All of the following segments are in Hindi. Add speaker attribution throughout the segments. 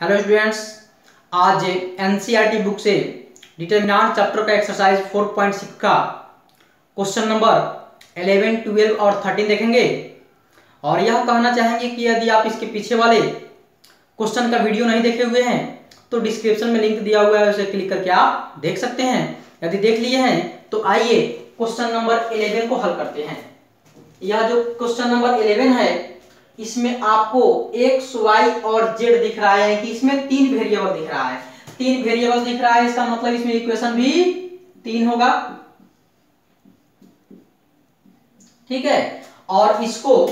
Speaker 1: हेलो स्टूडेंट्स, आज एनसीईआरटी बुक से डिटरमिनेंट चैप्टर का एक्सरसाइज 4.6 का क्वेश्चन नंबर 11, 12 और 13 देखेंगे। और यह कहना चाहेंगे कि यदि आप इसके पीछे वाले क्वेश्चन का वीडियो नहीं देखे हुए हैं तो डिस्क्रिप्शन में लिंक दिया हुआ है, उसे क्लिक करके आप देख सकते हैं। यदि देख लिए हैं तो आइए क्वेश्चन नंबर 11 को हल करते हैं। यह जो क्वेश्चन नंबर 11 है इसमें आपको x, y और z दिख रहा है कि इसमें तीन वेरिएबल दिख रहा है। तीन वेरिएबल दिख रहा है, इसका मतलब इसमें इक्वेशन भी तीन होगा, ठीक है। और इसको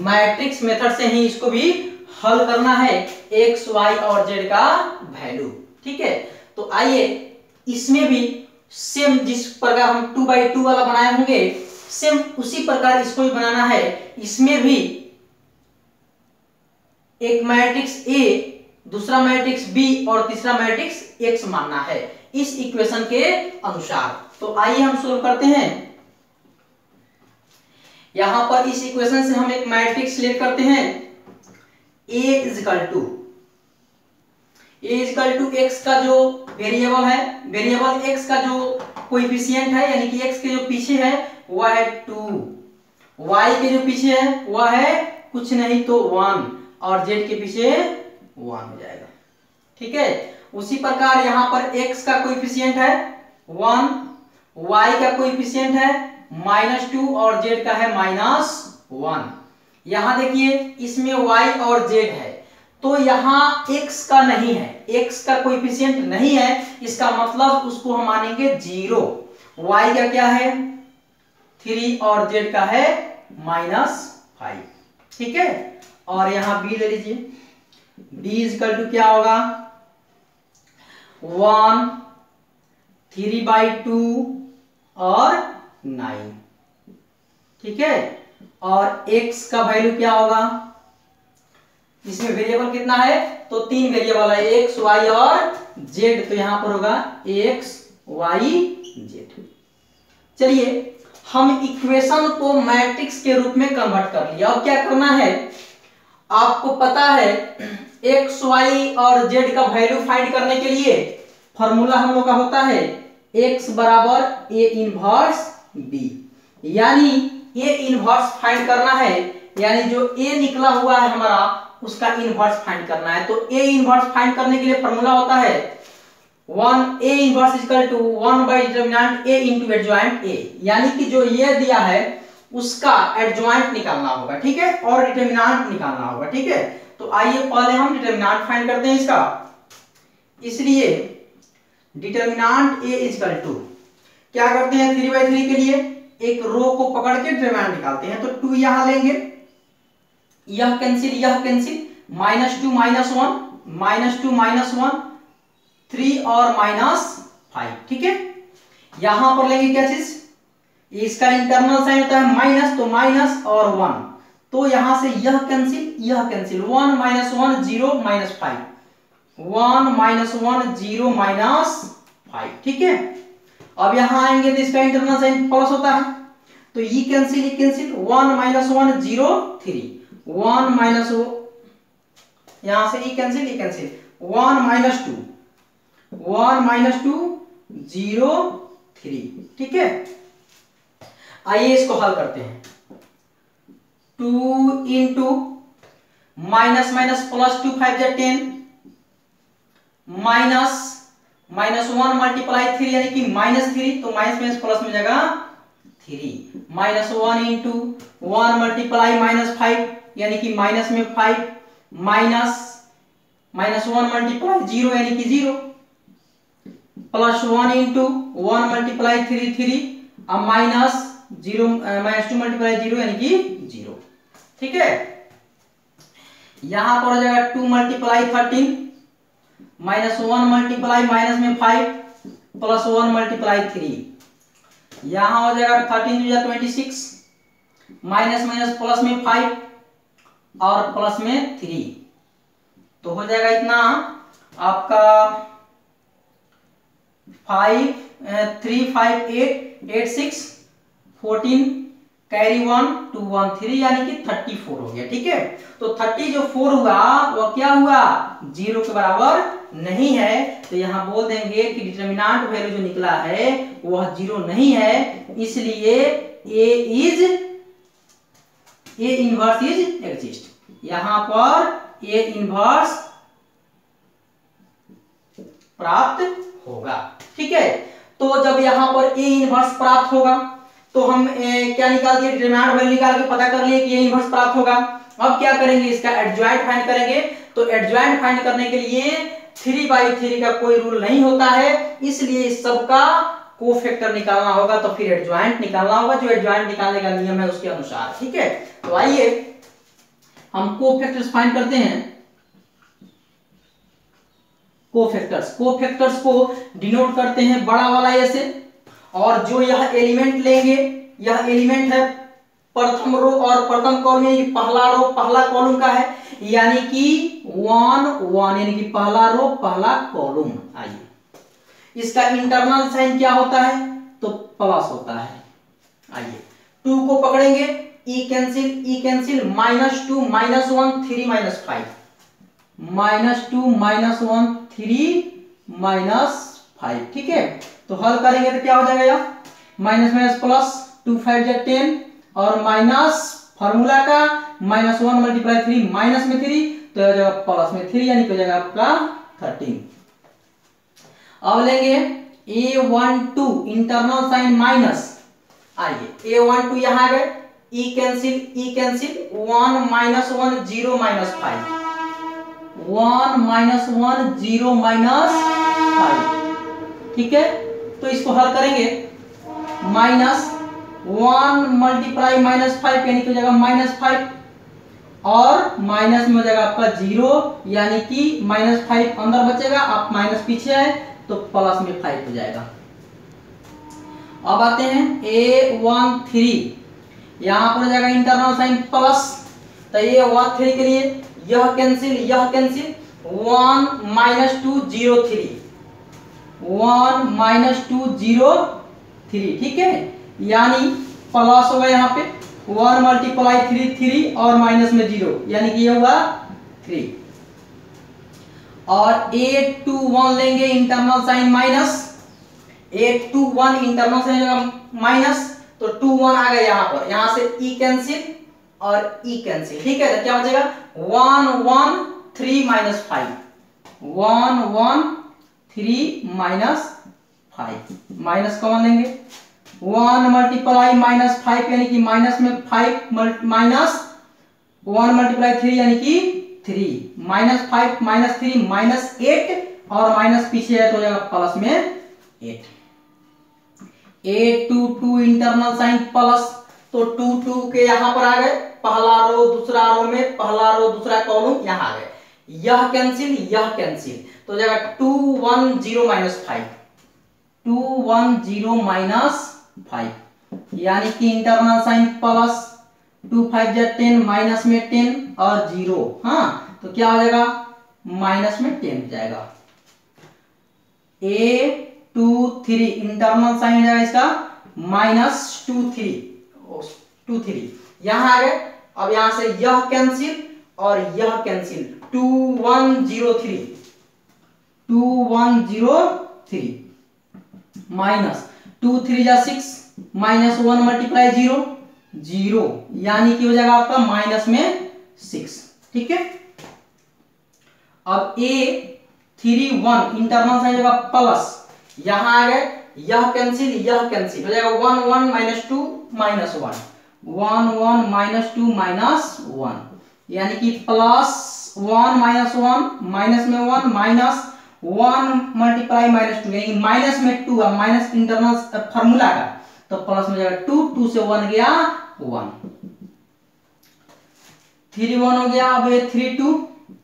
Speaker 1: मैट्रिक्स मेथड से ही इसको भी हल करना है, x, y और z का वैल्यू, ठीक है। तो आइए इसमें भी सेम जिस प्रकार हम 2x2 वाला बनाए होंगे सेम उसी प्रकार इसको भी बनाना है। इसमें भी एक मैट्रिक्स A, दूसरा मैट्रिक्स B और तीसरा मैट्रिक्स X मानना है इस इक्वेशन के अनुसार। तो आइए हम सोल्व करते हैं। यहां पर इस इक्वेशन से हम एक मैट्रिक्स सिलेक्ट करते हैं। A इक्वल टू X का जो वेरिएबल है, वेरिएबल X का जो कोएफिशिएंट है यानी कि X के जो पीछे है वह है 2, Y के जो पीछे है वह है कुछ नहीं तो 1 और Z के पीछे 1 हो जाएगा, ठीक है। उसी प्रकार यहां पर X का कोएफिशिएंट है 1, Y का कोएफिशिएंट है -2 और Z का है -1। यहां देखिए इसमें Y और Z है तो यहां X का नहीं है, X का कोएफिशिएंट नहीं है, इसका मतलब उसको हम मानेंगे 0। Y का क्या है 3 और Z का है -5, ठीक है। और यहां B ले लीजिए, B इक्वल टू क्या होगा 1, 3/2 और 9, ठीक है। और X का वैल्यू क्या होगा, इसमें वेरिएबल कितना है तो तीन वेरिएबल है X, Y और Z, तो यहां पर होगा X, Y, Z। चलिए हम इक्वेशन को मैट्रिक्स के रूप में कन्वर्ट कर लिया। अब क्या करना है, आपको पता है X, Y और Z का वैल्यू फाइंड करने के लिए फॉर्मूला हम लोग का होता है X बराबर A इनवर्स B, यानी A इनवर्स फाइंड करना है, यानी जो A निकला हुआ है हमारा उसका इनवर्स फाइंड करना है। तो A इनवर्स फाइंड करने के लिए फॉर्मूला होता है 1 A inverse equal to 1 by determinant A into adjoint A, यानी कि जो ये दिया है उसका एडजॉइंट निकालना होगा, ठीक है, और डिटरमिनेंट निकालना होगा, ठीक है। तो आइए पहले हम डिटरमिनेंट फाइंड करते हैं इसका। इसलिए डिटरमिनेंट A इक्वल टू क्या करते हैं 3/3 के लिए एक रो को पकड़ के डिटरमिनेंट निकालते हैं। तो 2 यहां लेंगे, यह कैंसिल -2 -1 3 और -5, ठीक है। यहां पर लेंगे क्या चीज, इसका इंटरनल साइन होता है माइनस, तो माइनस और 1, तो यहां से यह कैंसिल 1 -1 0 -5 1 -1 0 -5, ठीक है। अब यहां आएंगे तो इसका इंटरनल साइन प्लस होता है, तो ये कैंसिल 1 -1 0 3 1 माइनस यहां से ये कैंसिल 1 -2 0 3, ठीक है। आइए इसको हल करते हैं। 2 इंटू माइनस माइनस प्लस 2 5 जा 10 -1 मल्टीप्लाई 3 यानी कि -3, तो माइनस माइनस प्लस में जाएगा 3 -1 इंटू 1 मल्टीप्लाई -5 यानी कि माइनस में 5 -1 मल्टीप्लाई 0 यानी कि 0 +1 इंटू 1 मल्टीप्लाई 3 अब -2 मल्टीप्लाई 0 यानी कि 0, ठीक है। यहां पर हो जाएगा 2 मल्टीप्लाई 13 -1 मल्टीप्लाई माइनस में 5 +1 मल्टीप्लाई 3, यहां हो जाएगा 13 26 माइनस माइनस प्लस में 5 और प्लस में 3, तो हो जाएगा इतना आपका 5 3 5 8 8 6 14 कैरी 1 2 1 3 यानी कि 34 हो गया। ठीक है, तो 30 जो 4 हुआ वो क्या हुआ, 0 के बराबर नहीं है, तो यहां बोल देंगे कि डिटरमिनेंट वैल्यू जो निकला है वह 0 नहीं है, इसलिए ए इनवर्स इज एग्जिस्ट। यहां पर ए इनवर्स प्राप्त होगा। ठीक है, तो जब यहां पर ए इनवर्स प्राप्त होगा तो हम क्या निकाल दिए, डिटरमिनेंट वैल्यू निकाल के पता कर लिए कि ए इनवर्स प्राप्त होगा। अब क्या करेंगे, इसका एडजॉइंट फाइंड करेंगे। तो एडजॉइंट फाइंड करने के लिए 3/3 का कोई रूल नहीं होता है, इसलिए इस सब का कोफैक्टर निकालना होगा, तो फिर एडजॉइंट निकालना होगा, जो एडजॉइंट निकालने का नियम है उसके अनुसार। ठीक है, तो आइए हम कोफैक्टर्स फाइंड करते हैं। कोफैक्टर्स को डिनोट करते हैं बड़ा वाला ए से, और जो यह एलिमेंट लेंगे, यह एलिमेंट है प्रथम रो और प्रथम कॉलम, यानी पहला रो पहला कॉलम का है, यानी कि 1 1, यानी कि पहला रो पहला कॉलम। आइए, इसका इंटरनल साइन क्या होता है, तो प्लस होता है। आइए 2 को पकड़ेंगे, ई कैंसिल -2 -1 3 -5 -2 -1 3 -5। ठीक है, तो हल करेंगे तो क्या हो जाएगा, यह माइनस माइनस प्लस 2 5 जा 10 और माइनस फार्मूला का -1 × 3 माइनस में 3 तो हो जाएगा प्लस में 3, यानी हो जाएगा आपका 13। अब लेंगे A12 इंटरनल साइन माइनस। आइए A12 यहां आ गए, ई कैंसिल 1 -1 0 -5 1 -1 0 -5। ठीक है, तो इसको हल करेंगे, -1 × -5 यानी कि हो जाएगा -5 और माइनस में हो जाएगा आपका 0, यानी कि -5 अंदर बचेगा, आप माइनस पीछे है तो प्लस में 5 हो जाएगा। अब आते हैं A13, यहां पर हो जाएगा इंटरनल साइन प्लस, तो A13 के लिए यह कैंसिल 1 -2 0 3 1 -2 0 3। ठीक है, यानी प्लस होगा यहाँ पे 1 × 3 3 और माइनस में 0, यानी कि ये हुआ 3। और A21 लेंगे internal sign minus, A21 internal sign minus, तो 2 1 आ गया यहाँ पर, यहाँ से ई कैंसिल और ई कैंसिल। ठीक है, तो क्या बचेगा 1 1 3 -5 1 1 3 -5, माइनस कॉमन लेंगे, 1 × -5 यानी कि माइनस में 5 माइनस 1 × 3 यानी कि 3 -5 -3 -8 और माइनस पीछे है तो हो जाएगा प्लस में 8। A22 इंटरनल साइन प्लस, तो 2 2 के यहां पर आ गए, पहला रो दूसरा रो में पहला रो दूसरा कॉलम यहां आ गए, यह कैंसिल तो हो जाएगा 2 1 0 -5 2 1 0 -5, यानी कि इंटरनल साइन प्लस 2 5 जा 10 माइनस में 10 और 0, हाँ तो क्या हो जाएगा माइनस में 10 हो जाएगा। A23 इंटरनल साइन हो जाएगा इसका -2 3 यहां आ गए, अब यहां से यह कैंसिल और यह कैंसिल 2 1 0 3 माइनस 2 3 जा 6 -1 × 0 यानी कि हो जाएगा आपका माइनस में 6। ठीक है, अब A31 इंटरनल साइन होगा प्लस, यहां आ गए, यह कैंसिल हो जाएगा 1 1 -2 -1 1 1 -2 -1, यानी कि प्लस 1 -1 माइनस में 1 माइनस 1 × -2 यानी कि माइनस में 2, माइनस इंटरनल फार्मूला का, तो प्लस में जाएगा 2 2 से 1 गया 1 3 1 हो गया। अब 3 2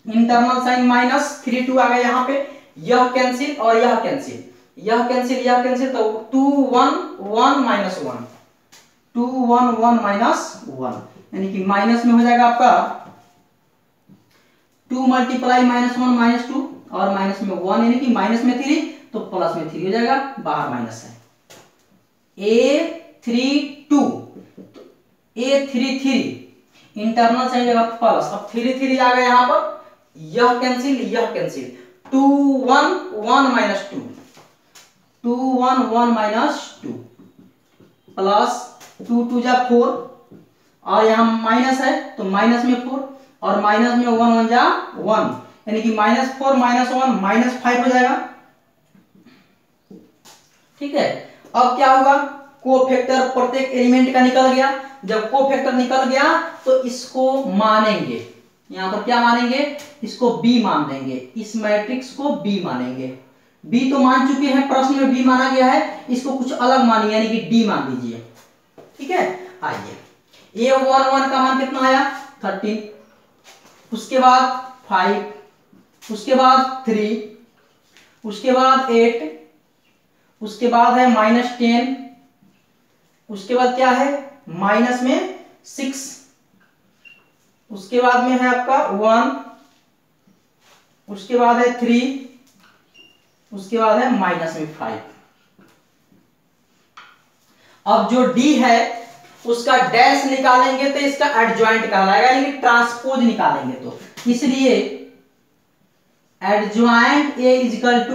Speaker 1: इंटरनल साइन माइनस 3 2 आ गया यहाँ पे, यह कैंसिल और यह कैंसिल तो 2 1 1 -1 2 1 1 -1, यानी कि माइनस में हो जाएगा आपका 2 × -1 -2 और माइनस में 1 यानी कि माइनस में 3 तो प्लस में 3 हो जाएगा, बाहर माइनस है। A32 A33 इंटरनल साइन जगह प्लस, अब 3 आ गया यहाँ पर, यह कैंसिल 2 1 1 माइनस 2 2 1 1 माइनस 2 प्लस 2 2 जा 4 और यहाँ माइनस है तो माइनस में 4 और माइनस में 1 1 जा 1 यानी कि -4 -1 -5 हो जाएगा। ठीक है, अब क्या होगा, कोफैक्टर प्रत्येक एलिमेंट का निकल गया। जब कोफैक्टर निकल गया तो इसको मानेंगे, यहां पर क्या मानेंगे, इसको बी मान देंगे, इस मैट्रिक्स को बी मानेंगे। बी तो मान चुके हैं, प्रश्न में बी माना गया है, इसको कुछ अलग मानिए यानी कि डी मान दीजिए। ठीक है, आइए A11 का मान कितना आया 13, उसके बाद 5, उसके बाद 3, उसके बाद 8, उसके बाद है -10, उसके बाद क्या है माइनस में 6, उसके बाद में है आपका 1, उसके बाद है 3, उसके बाद है माइनस में 5। अब जो D है उसका डैश निकालेंगे तो इसका एडजॉइंट कहलाएगा, यानी कि ट्रांसपोज निकालेंगे तो, इसलिए adjoint A equal to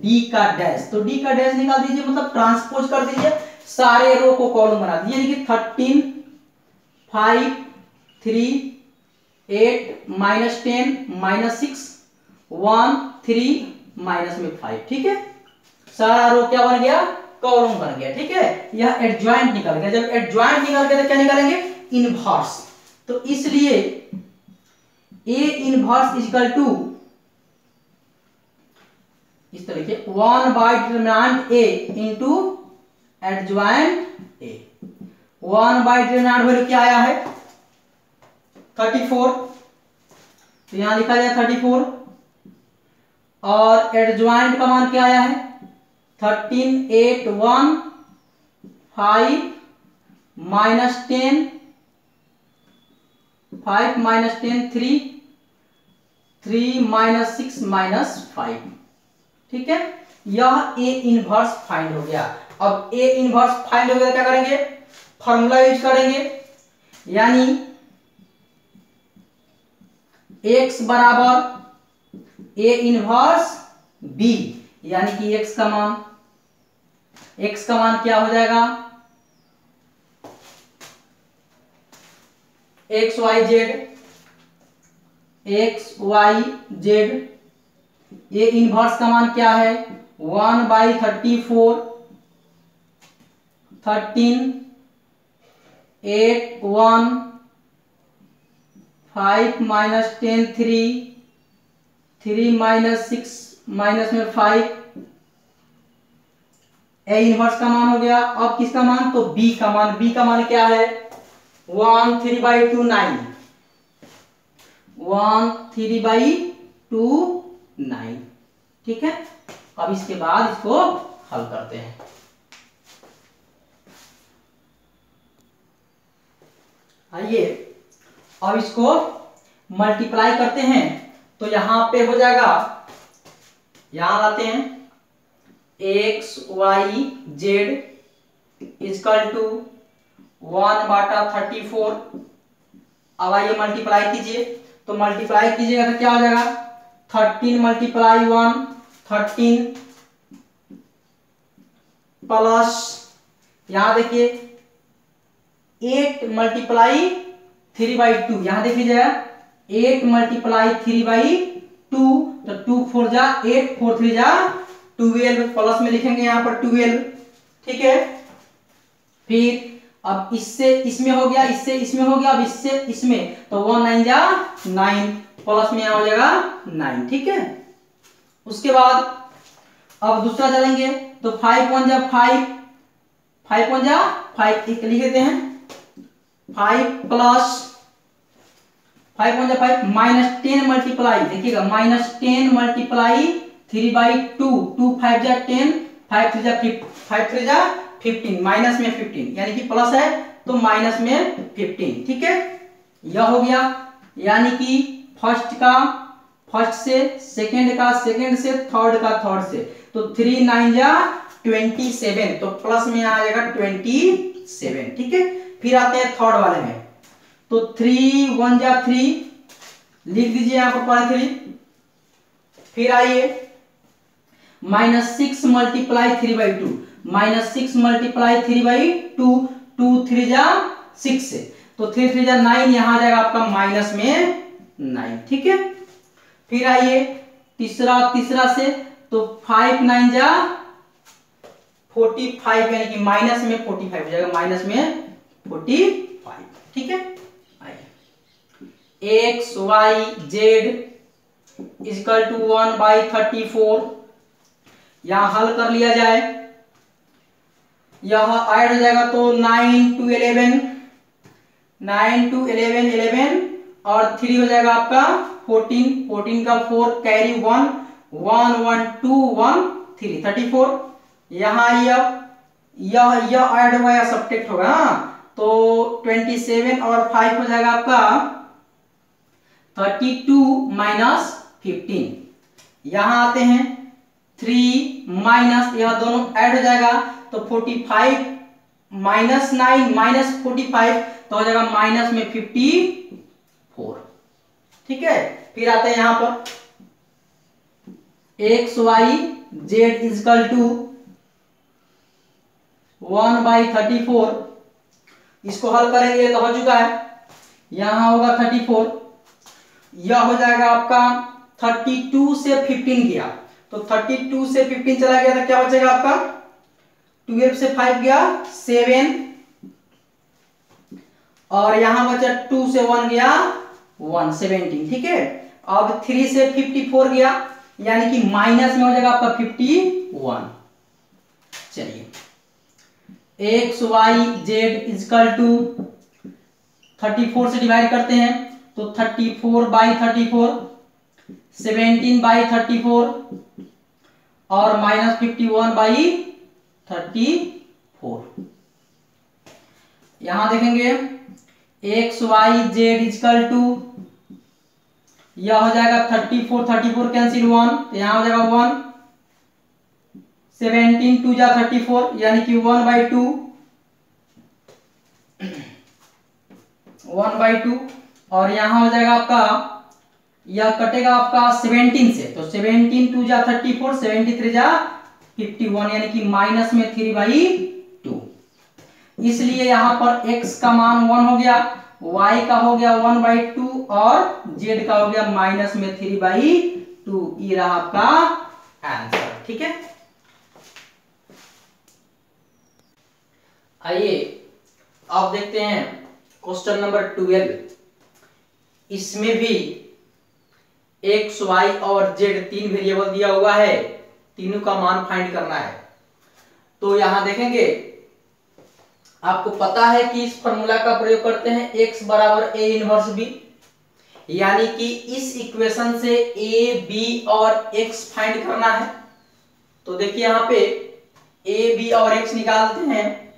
Speaker 1: D का डैश, तो D का डैश निकाल दीजिए, मतलब ट्रांसपोज कर दीजिए, सारे रो को कॉलम बना दीजिए, यानी कि 13 5 3 8 -10 -6 1 3 माइनस में 5। ठीक है, सारा रो क्या बन गया, कॉलम बन गया। ठीक है, यह एडजॉइंट निकल गया। जब एडजॉइंट निकल गया तो क्या निकालेंगे, इनवर्स, तो इसलिए A इनवर्स इजिकल टू इस तरीके 1/डिटरमिनेंट A इंटू एडजॉइंट A। 1/डिटरमिनेंट वैल्यू क्या आया है 34, तो यहां लिखा जाए 34, और एडजॉइंट का मान क्या आया है 13 8 1 5 -10 5 -10 3 3 -6 -5। ठीक है, यह A इनवर्स फाइंड हो गया। अब A इनवर्स फाइंड हो गया, क्या करेंगे, फॉर्मूला यूज करेंगे, यानी x बराबर A इनवर्स B, यानी कि x का मान क्या हो जाएगा, XYZ। A इनवर्स का मान क्या है 1/34 13 8 1 5 -10 3 3 -6 माइनस में 5। A इनवर्स का मान हो गया। अब किसका मान, तो B का मान क्या है 1 3/2 9 1 3/2 9। ठीक है, अब इसके बाद इसको हल करते हैं। आइए अब इसको मल्टीप्लाई करते हैं, तो यहां पे हो जाएगा, यहां लाते हैं XYZ इक्वल टू 1/34। अब आइए मल्टीप्लाई कीजिए, तो मल्टीप्लाई कीजिएगा तो क्या हो जाएगा 13 × 1 13 प्लस, यहां देखिए 8 × 3/2, यहां देख लीजिएगा 8 × 3/2, तो 2 4 जा 8 4 3 जा 12, प्लस में लिखेंगे यहां पर 12। ठीक है, फिर अब इससे इसमें हो गया, इससे इसमें हो गया, अब इससे इसमें, तो 1 9 जा 9, प्लस में यहां हो जाएगा 9। ठीक है, उसके बाद अब दूसरा चलेंगे, तो 5 1 जा 5 5 1 जा 5, लिख देते हैं 5 प्लस 5 1 जा 5 -10 मल्टीप्लाई, देखिएगा -10 मल्टीप्लाई 3/2 2 5 जा 10 5 3 जा 15 माइनस में 15, यानी कि प्लस है तो माइनस में 15। ठीक है, यह हो गया, यानी कि फर्स्ट से सेकंड का, सेकंड से थर्ड का, थर्ड से, तो 3 9 जा 27, तो प्लस में आ जाएगा 27। ठीक है, फिर आते हैं थर्ड वाले में, तो 3 1 जा 3 लिख दीजिए यहां पर पहले 3। फिर आइए -6 मल्टीप्लाई 3/2, -6 मल्टीप्लाई 3/2, 2 3 जा 6 से, तो 3 3 जा 9, यहां आ जाएगा आपका माइनस में 9। ठीक है, फिर आइए तीसरा से, तो 5 9 जा 45, यानी कि माइनस में 45 हो जाएगा, माइनस में 45। ठीक है, आइए x y z equal to 1/34, यहां हल कर लिया जाए, यह ऐड हो जाएगा तो 9 2 11, 9 2 11 11, और 3 हो जाएगा आपका 14, 14 का 4 कैरी 1 1 1 2 1 3 34। यहाँ यह ऐड होगा या सब्ट्रैक्ट होगा, तो 27 और 5 हो जाएगा आपका 32 माइनस 15। यहां आते हैं 3 माइनस, यह दोनों ऐड हो जाएगा तो 45 माइनस 9 माइनस 45, तो हो जाएगा माइनस में 54। ठीक है, फिर आते हैं यहां पर x y z equal to 1/34, इसको हल करेंगे तो हो चुका है, यहां होगा 34, यह हो जाएगा आपका 32 से 15 गया, तो 32 से 15 चला गया तो क्या बचेगा आपका, 12 से 5 गया 7, और यहां बचा 2 से 1 गया 1 17। ठीक है, अब 3 से 54 गया, यानी कि माइनस में हो जाएगा आपका 51। चलिए x y z equal to 34 से डिवाइड करते हैं, तो 34/34, 17/34, और माइनस 51/34। यहां देखेंगे x y z equal to, यह हो जाएगा 34 34 कैंसिल 1, तो यहां हो जाएगा 1, 17 2 जा 34, यानी कि 1/2, 1/2, और यहां हो जाएगा आपका, यह कटेगा आपका 17 से, तो 17 2 जा 34, 73 जा 51, यानी कि माइनस में 3/2। इसलिए यहां पर x का मान 1 हो गया, y का हो गया 1/2, और z का हो गया माइनस में 3/2। ये रहा आपका आंसर। ठीक है, आइए अब देखते हैं क्वेश्चन नंबर 12। इसमें भी x y और z 3 वेरिएबल दिया हुआ है, तीनों का मान फाइंड करना है। तो यहां देखेंगे, आपको पता है कि इस फॉर्मूला का प्रयोग करते हैं x बराबर a इनवर्स b, यानी कि इस इक्वेशन से a b और x फाइंड करना है। तो देखिए यहां पे a b और x निकालते हैं,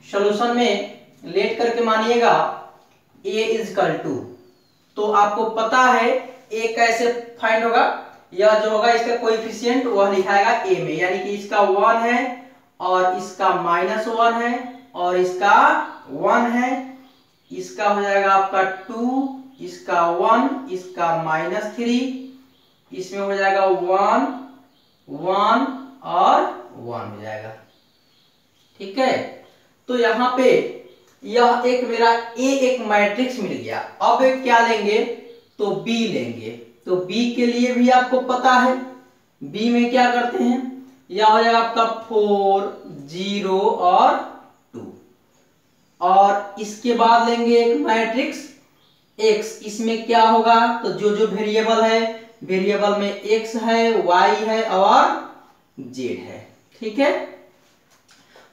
Speaker 1: सॉल्यूशन में लेट करके मानिएगा a इक्वल टू, तो आपको पता है a कैसे फाइंड होगा, यह जो होगा इसका कोएफिशिएंट वह लिखाएगा a में, यानी कि इसका 1 है और इसका -1 है और इसका 1 है, इसका हो जाएगा आपका 2, इसका 1, इसका -3, इसमें हो जाएगा 1 1 और 1 हो जाएगा। ठीक है, तो यहाँ पे यह एक मेरा A एक मैट्रिक्स मिल गया। अब एक क्या लेंगे, तो B लेंगे। तो B के लिए भी आपको पता है, B में क्या करते हैं, यह हो जाएगा आपका 4 0 और 2, और इसके बाद लेंगे एक मैट्रिक्स X, इसमें क्या होगा, तो जो जो वेरिएबल है, वेरिएबल में X है, Y है और Z है। ठीक है,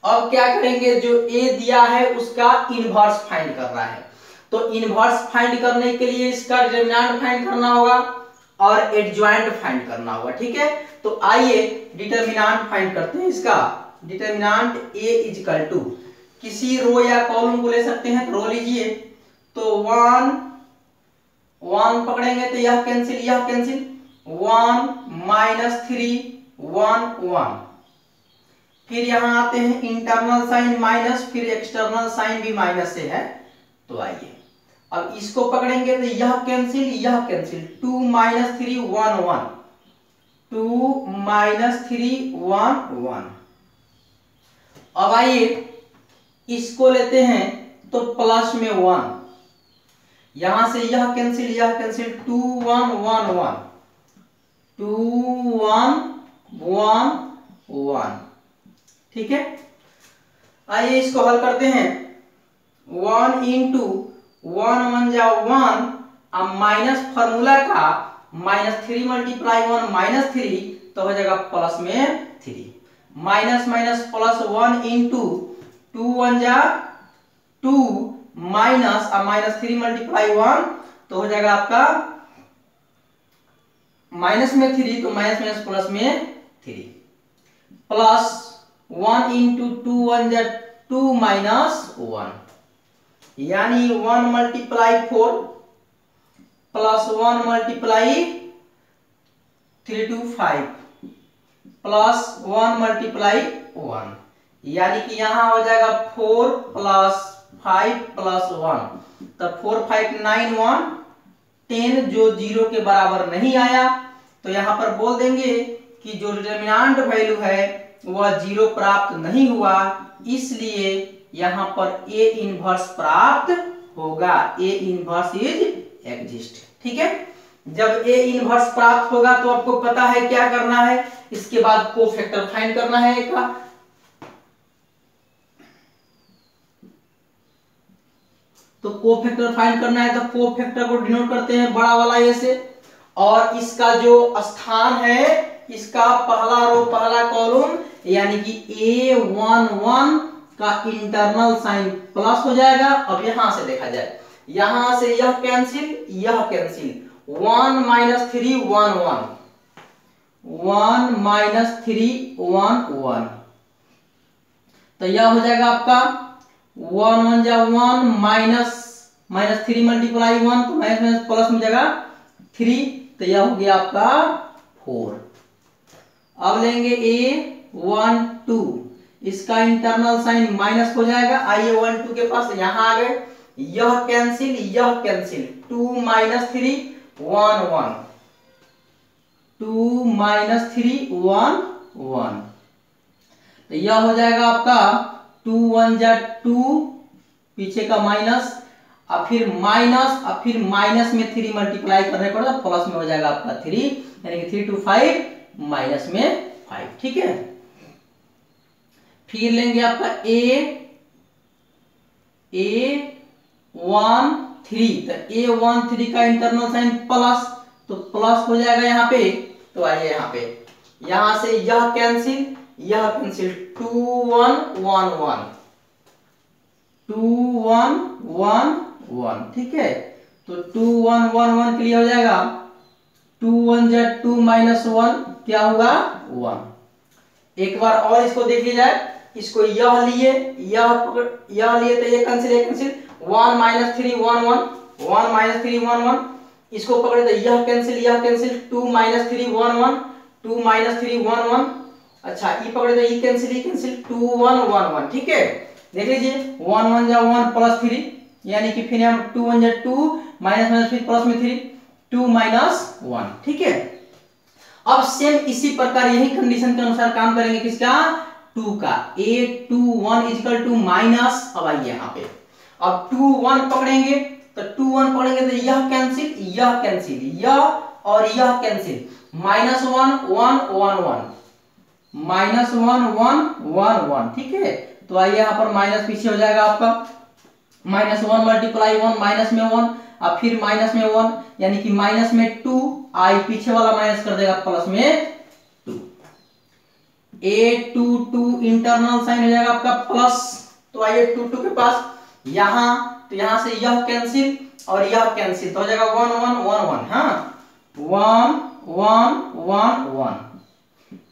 Speaker 1: अब क्या करेंगे, जो A दिया है उसका इनवर्स फाइंड करना है। तो इनवर्स फाइंड करने के लिए इसका डिटरमिनेंट फाइंड करना होगा और एडजॉइंट फाइंड करना होगा। ठीक है, तो आइए डिटरमिनेंट फाइंड करते हैं। इसका डिटरमिनेंट A इक्वल टू, किसी रो या कॉलम को ले सकते हैं, तो रो लीजिए, तो 1 1 पकड़ेंगे तो यह कैंसिल 1 -3 1 1, फिर यहाँ आते हैं इंटरनल साइन माइनस, फिर एक्सटर्नल साइन भी माइनस से है। तो आइए अब इसको पकड़ेंगे तो यह कैंसिल 2 माइनस 3 1 1, 2 माइनस 3 1 1। अब आइए इसको लेते हैं तो प्लस में 1, यहां से यह कैंसिल 2 1 1 1, 2 1 1 1। ठीक है, आइए इसको हल करते हैं। 1 इंटू 1 1 जा 1, अब माइनस फॉर्मूला का -3 मल्टीप्लाई 1 -3 तो हो जाएगा प्लस में 3, माइनस माइनस प्लस 1 इंटू 2 1 जा 2 माइनस अब -3 मल्टीप्लाई 1 तो हो जाएगा आपका माइनस में 3, तो माइनस माइनस प्लस में 3, प्लस 1 इंटू 2 1 जा 2 माइनस 1, यानी 1 multiply 4 plus 1 multiply 3 2 5 plus 1 multiply 1, यानी कि यहां हो जाएगा 4 प्लस 5 प्लस 1, तो 4 5 9 1 10, जो 0 के बराबर नहीं आया तो यहां पर बोल देंगे कि जो डिटरमिनेंट वैल्यू है वह 0 प्राप्त नहीं हुआ, इसलिए यहां पर ए इनवर्स प्राप्त होगा, ए इनवर्स इज एग्जिस्ट। ठीक है, जब ए इनवर्स प्राप्त होगा तो आपको पता है क्या करना है, इसके बाद कोफैक्टर फाइंड करना है ए का। तो कोफैक्टर फाइंड करना है तो कोफैक्टर को डिनोट करते हैं बड़ा वाला ए से, और इसका जो स्थान है इसका पहला रो पहला कॉलम यानी कि A11 का इंटरनल साइन प्लस हो जाएगा। अब यहां से देखा जाए, यहां से यह कैंसिल 1 माइनस 3 1 1, 1 माइनस 3 1 1, तो यह हो जाएगा आपका 1 1 जा 1 माइनस 3 मल्टीप्लाई 1 तो माइनस माइनस प्लस में जाएगा 3, तो यह हो गया आपका 4। अब लेंगे A12, इसका इंटरनल साइन माइनस हो जाएगा। आइए 1 2 के पास यहां आ गए, यह कैंसिल 2 माइनस 3 1 1, 2 माइनस 3 1 1, तो यह हो जाएगा आपका 2 1 जा 2, पीछे का माइनस, और फिर माइनस में 3 मल्टीप्लाई करने पर प्लस में हो जाएगा आपका 3, यानी कि 3 2 5 माइनस में 5। ठीक है, फिर लेंगे आपका A13, तो A13 का इंटरनल साइन प्लस, तो प्लस हो जाएगा यहाँ पे। तो आइए यहां से यह कैंसिल 2 1 1 1, 2 1 1 1। ठीक है, तो 2 1 1 1 के लिए हो जाएगा 2 1 जा 2 माइनस 1, क्या होगा 1। एक बार और इसको देख लिया जाए, इसको यह लिए तो ये कैंसिल 1 माइनस 3 1 1, 1 माइनस 3 1 1, इसको पकड़े तो यह कैंसिल 2 माइनस 3 1 1, 2 माइनस 3 1 1। अच्छा, ये पकड़े तो ये कैंसिल 2 1 1 1। ठीक है, देख लीजिए 1 1 जा 1 प्लस 3, यानी कि फिर हम 2 1 जा 2 माइनस फिर प्लस में 3 2 माइनस 1। ठीक है, अब सेम इसी प्रकार यही कंडीशन के अनुसार काम करेंगे किसका 2 का, A21 इक्वल टू माइनस। अब आइए यहाँ पे अब 2 1 पकड़ेंगे तो यह कैंसिल यह और यह कैंसिल, -1 1 1 1, -1 1 1 1। ठीक है, तो आइए यहाँ पर माइनस पीछे हो जाएगा आपका -1 मल्टीप्लाई 1 माइनस में 1, अब फिर माइनस में 1, यानी कि माइनस में 2, आई पीछे वाला माइनस कर देगा प्लस में 2। A22 इंटरनल साइन हो जाएगा आपका प्लस। तो आइए 2 2 के पास यहां से यह कैंसिल और यह कैंसिल, तो हो जाएगा 1 1 1 1, हाँ 1 1 1 1,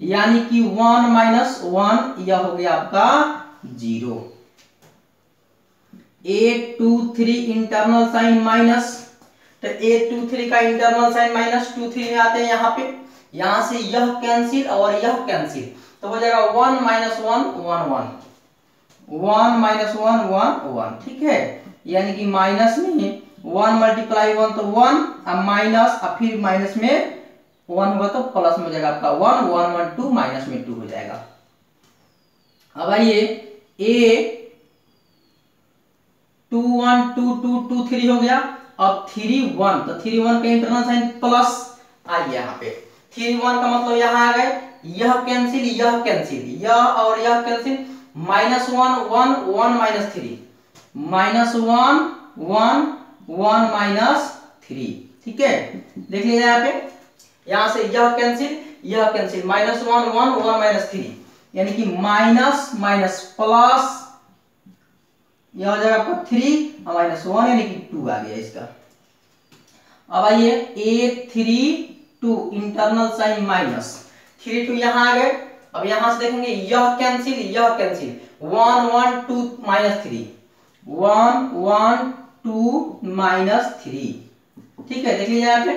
Speaker 1: यानी कि 1 माइनस 1 यह हो गया आपका 0। A23 इंटरनल साइन माइनस, तो A23 का इंटरनल साइन -23 में आते हैं यहाँ पे, यहां से यह कैंसिल और यह कैंसिल, तो हो जाएगा 1 माइनस 1 1 1, 1 माइनस 1 1 1, ठीक है। यानी कि माइनस में 1 मल्टीप्लाई 1 तो 1, अब माइनस, अब फिर माइनस में 1 होगा तो प्लस में हो जाएगा आपका 1 1 1 2, माइनस में 2 हो जाएगा। अब आइए a 2 1 2 2 2 3 हो गया, अब 3 1, तो 3 1 का इंटरनल साइन प्लस। आइए यहाँ पे 3 1 का मतलब यहाँ आ गए, यह कैंसिल, यह कैंसिल, यह और यह cancel, minus 1 1 1 minus 3, minus 1 1 1 minus 3, ठीक है। देख लीजिए यहाँ पे, यहाँ से यह कैंसिल, यह कैंसिल, माइनस 1 1 1 माइनस 3, यानी कि माइनस माइनस प्लस, यह हो जाएगा आपका 3 और माइनस 1 यानी कि 2 आ गया इसका। अब आइए a3 2 इंटरनल साइन माइनस 3 2 यहाँ आ गए। अब यहां से देखेंगे यह कैंसिल, यह कैंसिल, 1 1 2 माइनस 3, 1 1 2 माइनस 3, ठीक है। देख लीजिए यहाँ पे,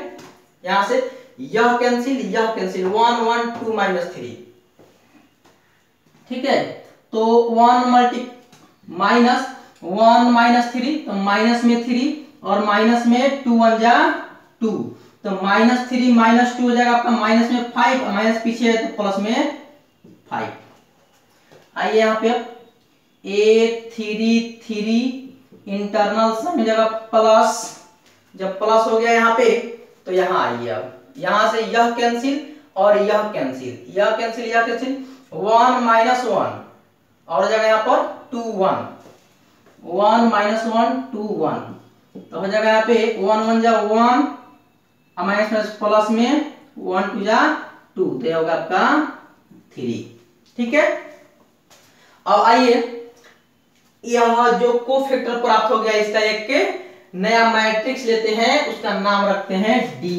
Speaker 1: यहां से यह कैंसिल, यह कैंसिल, 1 1 2 माइनस 3, ठीक है। तो 1 मल्टी माइनस 1 माइनस 3, तो माइनस में 3 और माइनस में 2 1 जा 2, तो माइनस 3 माइनस 2 हो जाएगा आपका माइनस में 5, और माइनस पीछे है तो प्लस में 5। आइए यहाँ पे a3 3 इंटरनल साइन हो जाएगा प्लस, जब प्लस हो गया यहाँ पे तो यहाँ आइए, अब यहाँ से यह कैंसिल और यह कैंसिल, यह कैंसिल, यह कैंसिल, 1 माइनस 1 और जगह यहाँ पर 2 1, 1 माइनस 1 2 1, तो हो जाएगा यहाँ पे 1 1 जा 1 माइनस माइनस प्लस में 1 2 जा 2, तो यह होगा आपका 3, ठीक है। अब आइए यह जो कोफैक्टर प्राप्त हो गया इसका एक के नया मैट्रिक्स लेते हैं, उसका नाम रखते हैं D,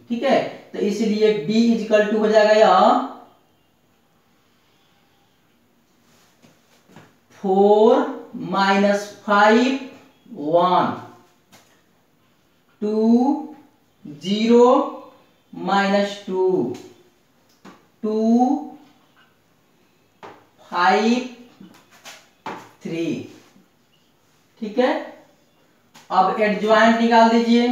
Speaker 1: ठीक है। तो इसलिए D इजिकल टू हो जाएगा यह 4 माइनस 5 1 2 0 माइनस 2 2 5 3, ठीक है। अब एडज्वाइंट निकाल दीजिए।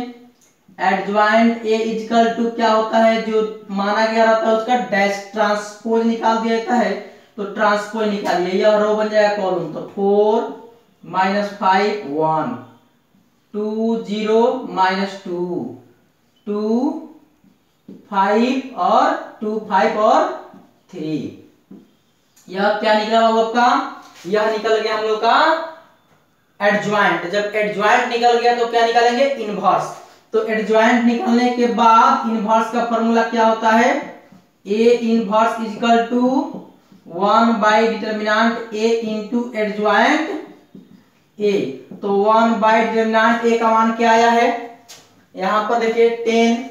Speaker 1: एडज्वाइंट ए इजिकल टू क्या होता है, जो माना गया रहता है उसका डैश ट्रांसपोज निकाल दिया जाता है, तो ट्रांसपोज निकालिए, यह रो बन जाएगा कॉलम, तो 4 माइनस 5 1 2 0 माइनस 2 2 5 और 2 5 और 3, यह क्या निकला होगा आपका, यह निकल गया हम लोग का एडज्वाइंट। जब एडज्वाइंट निकल गया तो क्या निकालेंगे, इनवर्स। तो एडज्वाइंट निकलने के बाद इनवर्स का फॉर्मूला क्या होता है, A inverse equal to 1 by determinant A into adjoint A. तो 1 बाई डिटर्मिनेंट ए का मान क्या आया है, यहां पर देखिए 10,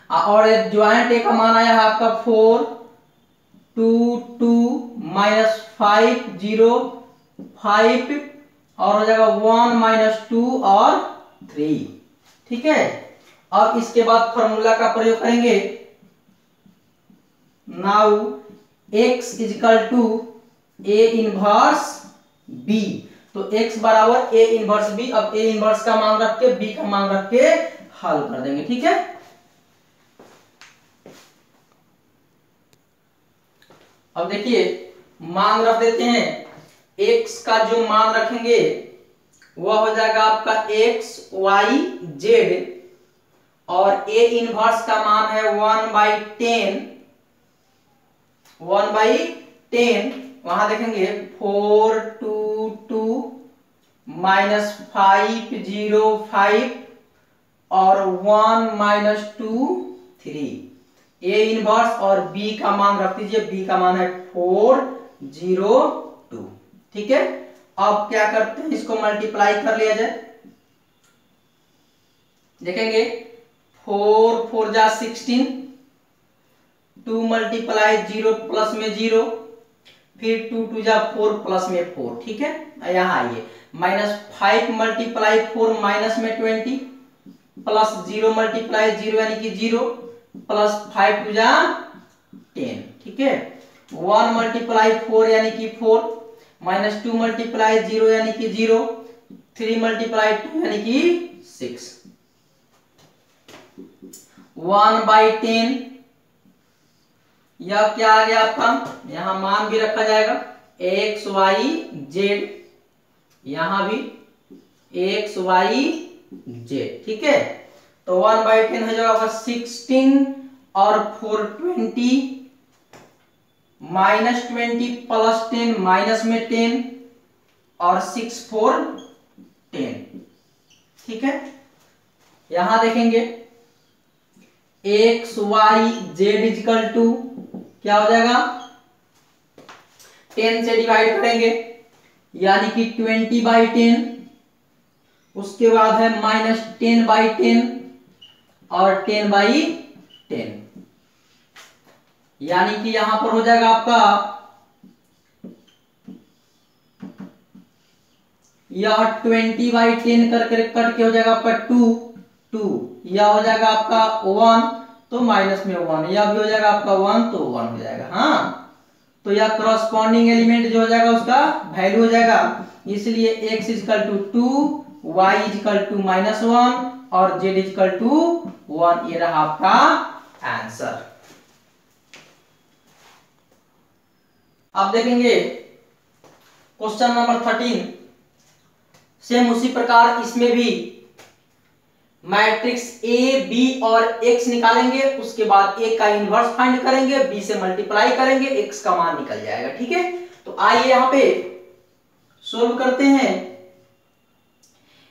Speaker 1: और एडज्वाइंट ए का मान आया है आपका 4 2 2 माइनस 5 0 5 और हो जाएगा 1 माइनस 2 और 3, ठीक है। अब इसके बाद फॉर्मूला का प्रयोग करेंगे, now x equal to A inverse b, तो x बराबर ए इनवर्स b। अब ए इनवर्स का मान रख के b का मान रख के हल कर देंगे, ठीक है। अब देखिए मान रख देते हैं, x का जो मान रखेंगे वह हो जाएगा आपका x y z, और a इनवर्स का मान है 1/10, 1/10, वहां देखेंगे 4 2 2 माइनस 5 0 5 और 1 माइनस 2 3, a इनवर्स और b का मान रख दीजिए, b का मान है 4 0 2, ठीक है। अब क्या करते हैं, इसको मल्टीप्लाई कर लिया जाए, देखेंगे 4 4 जा 16, 2 मल्टीप्लाई 0 प्लस में 0, फिर 2 2 जा 4 प्लस में 4, ठीक है। यहाँ आइए माइनस 5 मल्टीप्लाई 4 माइनस में 20 प्लस 0 मल्टीप्लाई 0 यानी कि 0 प्लस 5 2 जा 10, ठीक है। 1 मल्टीप्लाई 4 यानी कि 4, माइनस 2 मल्टीप्लाई 0 यानी कि 0, 3 मल्टीप्लाई 2 यानी कि 6, 1/10, यह क्या आ गया आपका, यहां मान भी रखा जाएगा एक्स वाई जेड, यहां भी एक्स वाई जेड, ठीक है। तो 1/10 हो जाएगा आपका 16 और 4 20, माइनस 20 प्लस 10 माइनस में 10 और 6 4 10, ठीक है। यहां देखेंगे X Y Z equal to क्या हो जाएगा, 10 से डिवाइड करेंगे यानी कि 20/10, उसके बाद है माइनस 10/10 और 10/10, यानी कि यहां पर हो जाएगा आपका यह 20/10 करके कट के हो जाएगा आपका 2, यह हो जाएगा आपका 1 तो माइनस में 1, यह भी हो जाएगा आपका 1 तो 1 हो जाएगा। हाँ, तो यह करस्पॉन्डिंग एलिमेंट जो हो जाएगा उसका वैल्यू हो जाएगा, इसलिए x equal to 2, y equal to -1 और z इक्वल टू 1, ये रहा आपका आंसर। अब देखेंगे क्वेश्चन नंबर 13, सेम उसी प्रकार इसमें भी मैट्रिक्स A, B और X निकालेंगे, उसके बाद A का इनवर्स फाइंड करेंगे, B से मल्टीप्लाई करेंगे, X का मान निकल जाएगा, ठीक है। तो आइए यहां पे सोल्व करते हैं।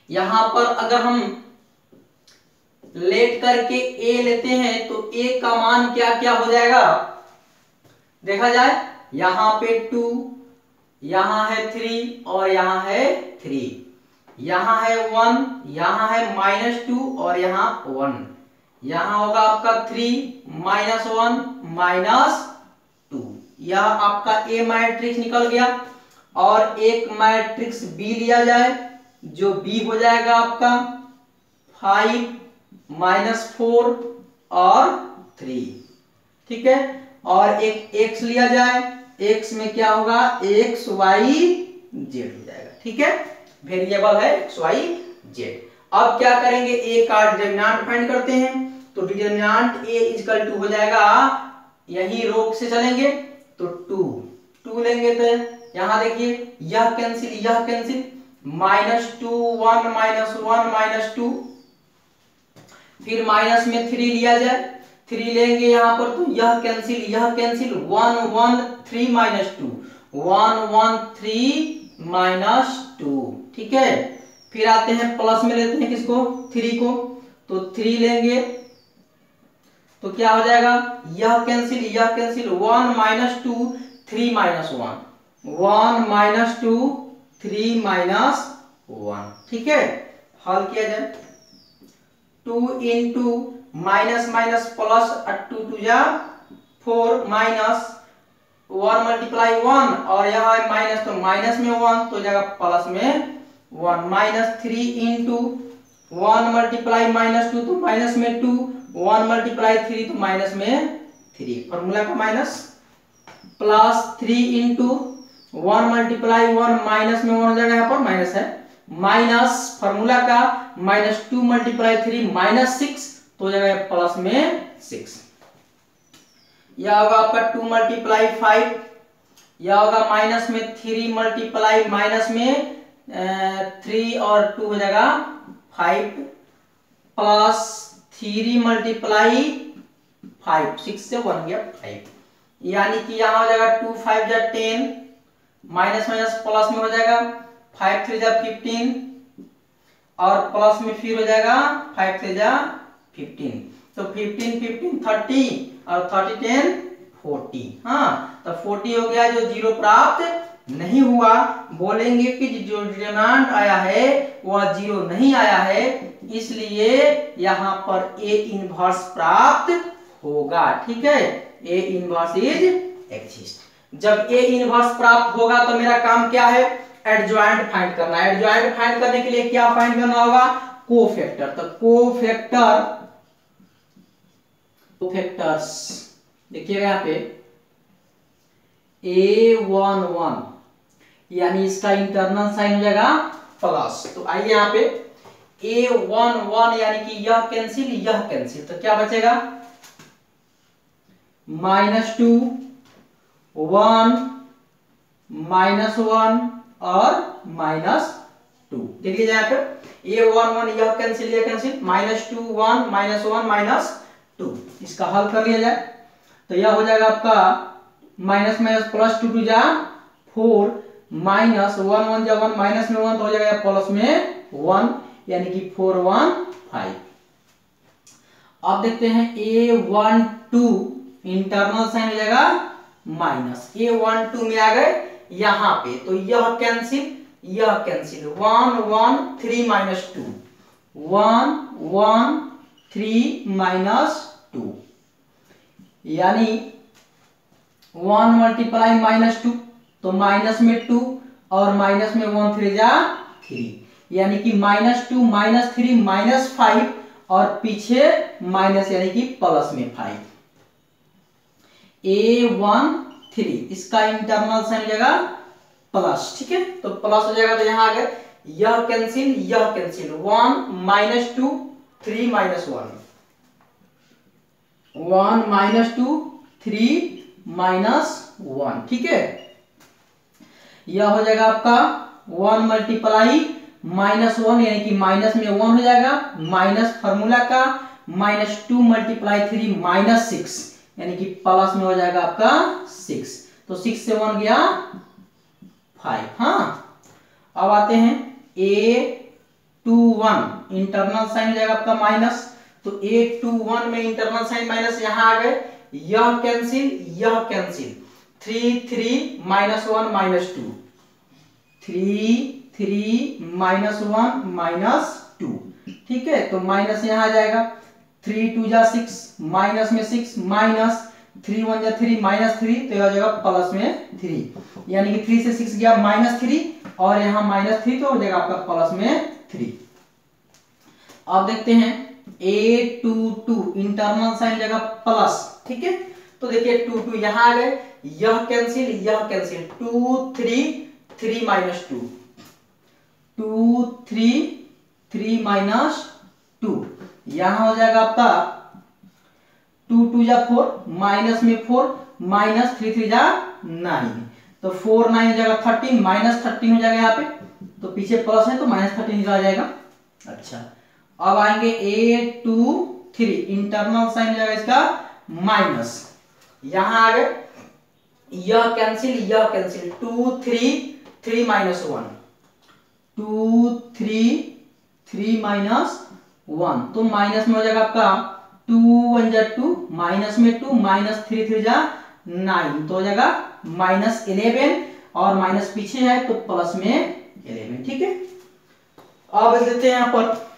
Speaker 1: यहां पर अगर हम लेट करके A लेते हैं तो A का मान क्या क्या हो जाएगा, देखा जाए, यहां पे 2, यहां है 3 और यहां है 3, यहां है 1, यहां है -2 और यहां 1, यहां होगा आपका 3 -1 -2, यह आपका ए मैट्रिक्स निकल गया। और एक मैट्रिक्स बी लिया जाए, जो बी हो जाएगा आपका 5 -4 और 3, ठीक है। और एक एक्स लिया जाए, एक्स में क्या होगा, एक्स वाई जेड हो जाएगा, ठीक है, वेरिएबल है एक्स वाई जेड। अब क्या करेंगे, ए का डिटरमिनेंट फाइंड करते हैं। तो डिटरमिनेंट ए इक्वल टू हो जाएगा, यही रो से चलेंगे तो 2 लेंगे, तो यहां देखिए यह कैंसिल -2 1 -1 -2, फिर माइनस में 3 लिया जाए, 3 लेंगे यहां पर तो यह कैंसिल 1 1 3 -2 1 1 3 -2, ठीक है। फिर आते हैं प्लस में लेते हैं किसको, 3 को, तो 3 लेंगे तो क्या हो जाएगा, यह कैंसिल 1 -2 3 -1 1 -2 3 -1, ठीक है। हल किया जाए, 2 इंटू माइनस माइनस प्लस 2 2 जा 4 माइनस 1 मल्टीप्लाई 1 और यहाँ है माइनस तो माइनस में 1 तो जाएगा प्लस में 1 -3 इंटू 1 मल्टीप्लाई -2 तो माइनस में 2 1 मल्टीप्लाई 3 तो माइनस में 3, फॉर्मूला का minus, plus 3 into 1 multiply 1 minus में 1 हो जाएगा, यहाँ पर माइनस है, माइनस फॉर्मूला का -2 मल्टीप्लाई 3 -6 तो हो जाएगा प्लस में 6, यह होगा आपका 2 मल्टीप्लाई 5, यह होगा माइनस में 3 मल्टीप्लाई माइनस में 3 और 2 हो जाएगा 5 प्लस 3 मल्टीप्लाई 5 6 से 1 गया 5, यानी कि यहां हो जाएगा 2 5 जा 10 माइनस माइनस प्लस में हो जाएगा 5 3 जा 15 और प्लस में फिर हो जाएगा 5 3 जा 15, तो 15 15 30 और 30 10 40, हाँ तो 40 हो गया, जो जीरो प्राप्त नहीं हुआ, बोलेंगे कि जो डिटरमिनेंट आया है वह जीरो नहीं आया है, इसलिए यहां पर ए इनवर्स प्राप्त होगा, ठीक है, ए इनवर्स इज एग्जिस्ट। जब ए इनवर्स प्राप्त होगा तो मेरा काम क्या है, एडजॉइंट फाइंड करना है। एडजॉइंट फाइंड करने के लिए क्या फाइंड करना होगा, कोफैक्टर, तो कोफैक्टर्स देखिएगा यहाँ पे A11 यानी इसका इंटरनल साइन हो जाएगा प्लस। तो आइए यहाँ पे A11 यानी कि यह कैंसिल, तो क्या बचेगा -2 1 -1 और -2। देखिए यहाँ पे A11 यह कैंसिल -2 1 -1 -2। इसका हल कर लिया जाए तो यह हो जाएगा आपका माइनस माइनस प्लस 2 2 जा 4 माइनस 1 1 जा 1 माइनस में 1 तो हो जाएगा प्लस में 1 यानी कि 4 1 5। अब देखते हैं A12 इंटरनल साइन हो जाएगा माइनस। A12 में आ गए यहां पे तो यह कैंसिल 1 1 3 -2 1 1 3 -2 यानी 1 मल्टीप्लाई -2 तो माइनस में 2 और माइनस में 1 3 जा 3 यानी कि -2 -3 -5 और पीछे माइनस यानी कि प्लस में 5। A13 इसका इंटरनल साइन हो जाएगा प्लस। ठीक है तो प्लस हो जाएगा तो यहां आ गए यह कैंसिल 1 -2 3 -1 1 -2 3 -1। ठीक है यह हो जाएगा आपका 1 मल्टीप्लाई -1 यानी कि माइनस में 1 हो जाएगा माइनस फार्मूला का -2 मल्टीप्लाई 3 -6 यानी कि प्लस में हो जाएगा आपका 6। तो 6 से 1 गया 5। हाँ अब आते हैं A21 इंटरनल साइन हो जाएगा आपका माइनस। तो A21 में इंटरनल साइन माइनस यहां आ गए यह कैंसिल 3 3 -1 -2 3 3 -1 -2। ठीक है तो माइनस यहां आ जाएगा 3 2 जा 6 माइनस में 6 माइनस 3 1 जा 3 -3 तो यह हो जाएगा प्लस में 3 यानी कि 3 से 6 गया -3 और यहां -3 तो हो जाएगा आपका प्लस में 3। अब देखते हैं A22 इंटरनल साइन जाएगा प्लस। ठीक है तो देखिए 2 2 यहां आ गए यह कैंसिल 2 3 3 -2 2 3 3 -2 यहां हो जाएगा आपका 2 2 जा 4 माइनस में 4 माइनस 3 3 जा 9 तो 4 9 हो जाएगा 13 -13 हो जाएगा यहाँ पे तो पीछे प्लस है तो -13 आ जाएगा। अच्छा अब आएंगे A23 इंटरनल साइन हो जाएगा इसका माइनस। यहां आ गए यह कैंसिल 2 3 3 -1 2 3 3 -1 तो माइनस में हो जाएगा आपका 2 1 जा 2 माइनस में 2 माइनस 3 3 जा 9 तो हो जाएगा -11 और माइनस पीछे है तो प्लस में 11। ठीक है अब देते हैं यहां पर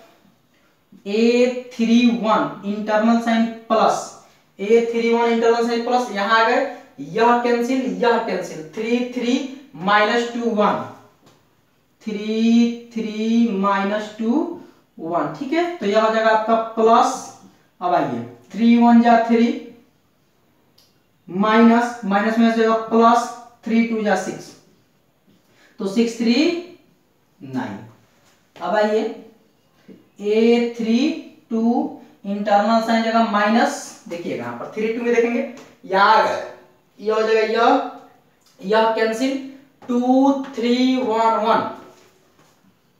Speaker 1: A31 internal sign plus A31 internal sign plus यहां आ गए यह कैंसिल 3 3 -2 1 3 3 -2 1। ठीक है तो यह हो जाएगा आपका प्लस। अब आइए 3 1 जा 3 माइनस माइनस में जाएगा प्लस 3 2 जा 6 तो 6 3 9। अब आइए A32 इंटरनल साइन जगह माइनस। देखिएगा यहाँ पर 3 2 में देखेंगे यहाँ आ गए यह हो जाएगा यह कैंसिल 2 3 1 1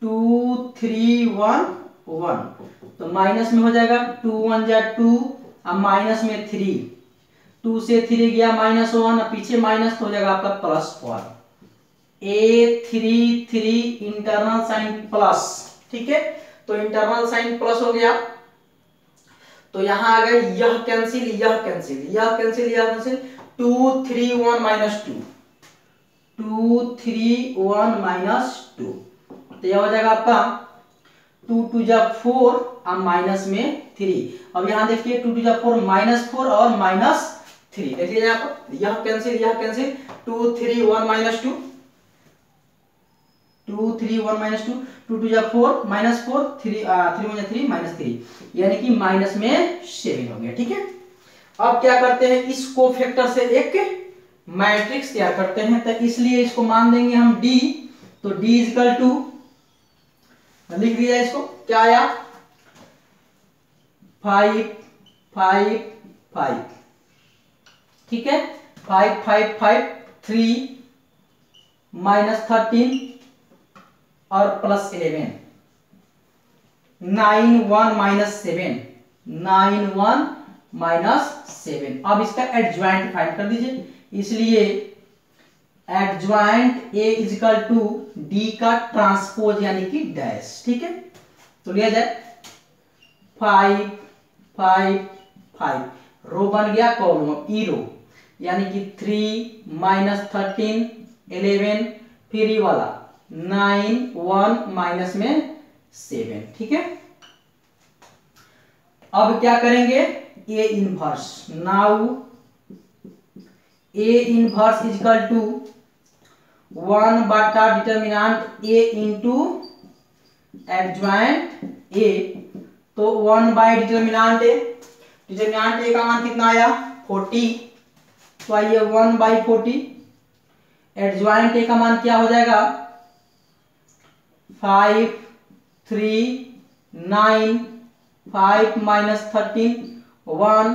Speaker 1: 2 3 1 1 तो माइनस में हो जाएगा 2 1 जा 2 अब माइनस में 3 2 से 3 गया -1 पीछे माइनस तो हो जाएगा आपका +1। A33 internal sign plus. ठीक है तो इंटरनल साइन प्लस हो गया तो यहां आ गए यह कैंसिल 2 3 1 -2 2 3 1 -2 तो यह हो जाएगा आपका 2 2 जा 4 अब माइनस में 3। अब यहां देखिए 2 2 जा 4 -4 और -3 देखिए यहां पर यह कैंसिल 2 3 1 -2 2 3 1 -2 2 2 जा 4 -4 3 1 जा 3 -3 यानी कि माइनस में 7 हो गया। ठीक है अब क्या करते हैं इस कोफैक्टर से एक मैट्रिक्स तैयार करते हैं, तो इसलिए इसको मान देंगे हम D। तो D इजकल टू, लिख दिया इसको, क्या आया 5 5 5, ठीक है 5 5 5 3 -13 और +11 9 1 -7 9 1 -7। अब इसका एडज्वाइंट फाइंड कर दीजिए, इसलिए adjoint A equal to D का ट्रांसपोज यानी कि डैश, ठीक है। तो लिया जाए 5 5 5, रो बन गया कॉलम, अब ई रो यानी कि 3 -13 11, फिर ये वाला 9 1 माइनस में 7, ठीक है। अब क्या करेंगे A inverse, now A inverse equal to 1 बटा determinant A into adjoint A। तो 1 बाई डिटर्मिनेंट A का मान कितना आया 40, तो आइए 1 बाई 40, एडज्वाइंट A का मान क्या हो जाएगा 5 3 9 5 -13 1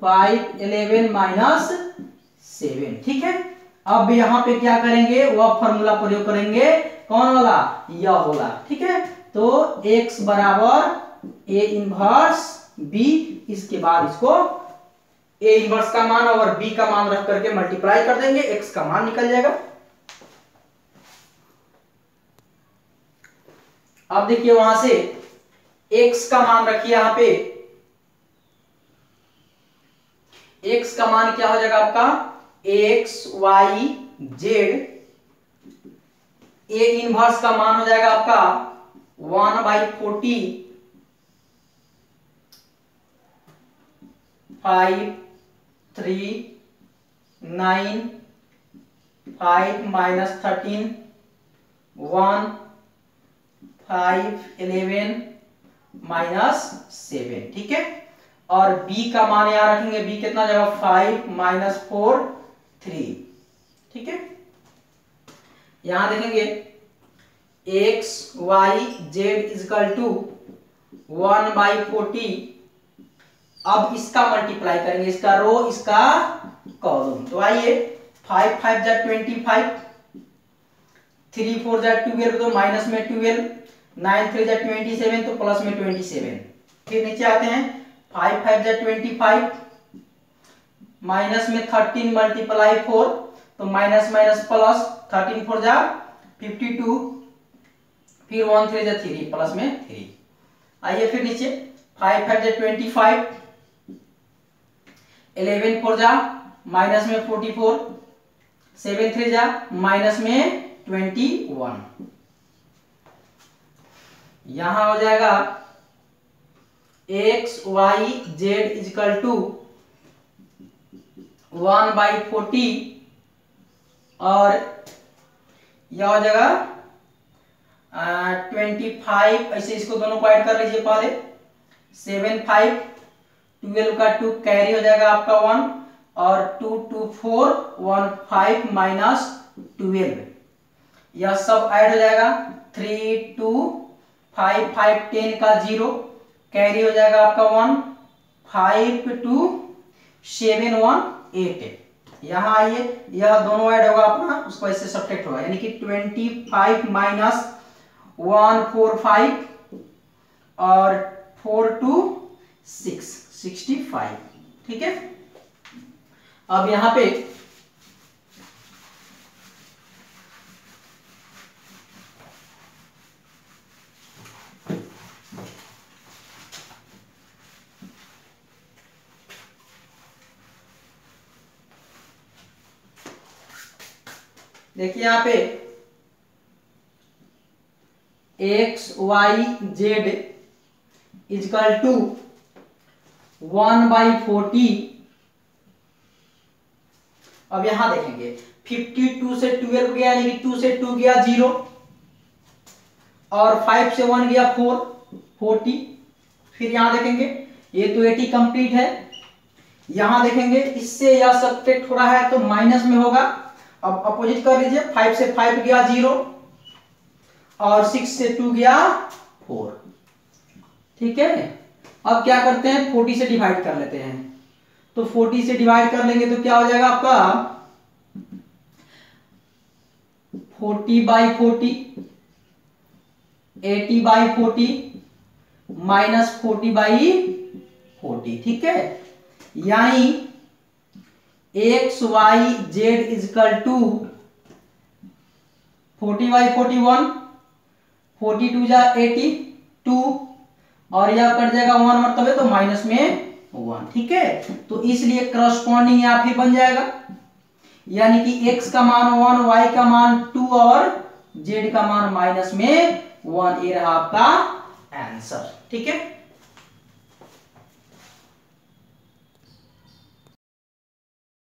Speaker 1: 5 11 -7, ठीक है। अब यहाँ पे क्या करेंगे, वह फॉर्मूला प्रयोग करेंगे, कौन वाला, यह वाला, ठीक है। तो x बराबर A इनवर्स B, इसके बाद इसको A इनवर्स का मान और B का मान रख करके मल्टीप्लाई कर देंगे, x का मान निकल जाएगा। अब देखिए वहां से x का मान रखिए, यहां पे x का मान क्या हो जाएगा आपका x y z, A inverse का मान हो जाएगा आपका 1/40 5 3 9 5 -13 1 5 11 -7, ठीक है। और b का मान यहां रखेंगे, b कितना जाएगा 5 -4 3, ठीक है। यहां देखेंगे x y z equal to 1/40, अब इसका मल्टीप्लाई करेंगे, इसका रो इसका कॉलम। तो आइए 5 5 जा 25, 3 4 जा 12, तो माइनस में 12, 9 3 जा 27, तो प्लस में 27। फिर नीचे आते हैं 5 5 जा 25, माइनस में 13 मल्टीप्लाई 4, तो माइनस माइनस प्लस, 13 4 जा 52, फिर 1 3 जा 3, प्लस में 3। आइए फिर नीचे 5 5 जा 25, 11 4 जा माइनस में 44, 7 3 जा माइनस में 21। यहां हो जाएगा x y z equal to 1/40, और यह हो जाएगा 25, ऐसे इसको दोनों को ऐड कर लीजिए पहले, 7 5 12 का 2 कैरी हो जाएगा आपका 1, और 2 2 4 1 5 -12, यह सब ऐड हो जाएगा, 3 2 5 5 10 का 0 कैरी हो जाएगा आपका 1, 5 2 7 1 8। यहां आइए, यह दोनों ऐड होगा अपना, उसको ऐसे सब्ट्रैक्ट होगा, यानी कि 25 -1 4 5 और 4 2 6 65, ठीक है। अब यहां पे देखिए यहां पे x y z equal to 1/40। अब यहां देखेंगे 52 से 12 गया, यानी कि 2 से 2 गया 0, और 5 से 1 गया 4 40। फिर यहां देखेंगे ये तो 80 कंप्लीट है, यहां देखेंगे इससे यह सब्ट्रैक्ट हो रहा है तो माइनस में होगा। अब अपोजिट कर लीजिए, 5 से 5 गया 0 और 6 से 2 गया 4। ठीक है, अब क्या करते हैं 40 से डिवाइड कर लेते हैं। तो 40 से डिवाइड कर लेंगे तो क्या हो जाएगा आपका 40/40, 80/40 माइनस 40/40। ठीक है, यानी XYZ इजकल टू 40/41, 42 जा 82 और यह कट जाएगा 1 मतलब है तो माइनस में 1। ठीक है, तो इसलिए करस्पॉन्डिंग यहां फिर बन जाएगा, यानी कि x का मान 1, y का मान 2 और z का मान माइनस में 1। ये रहा आपका आंसर। ठीक है।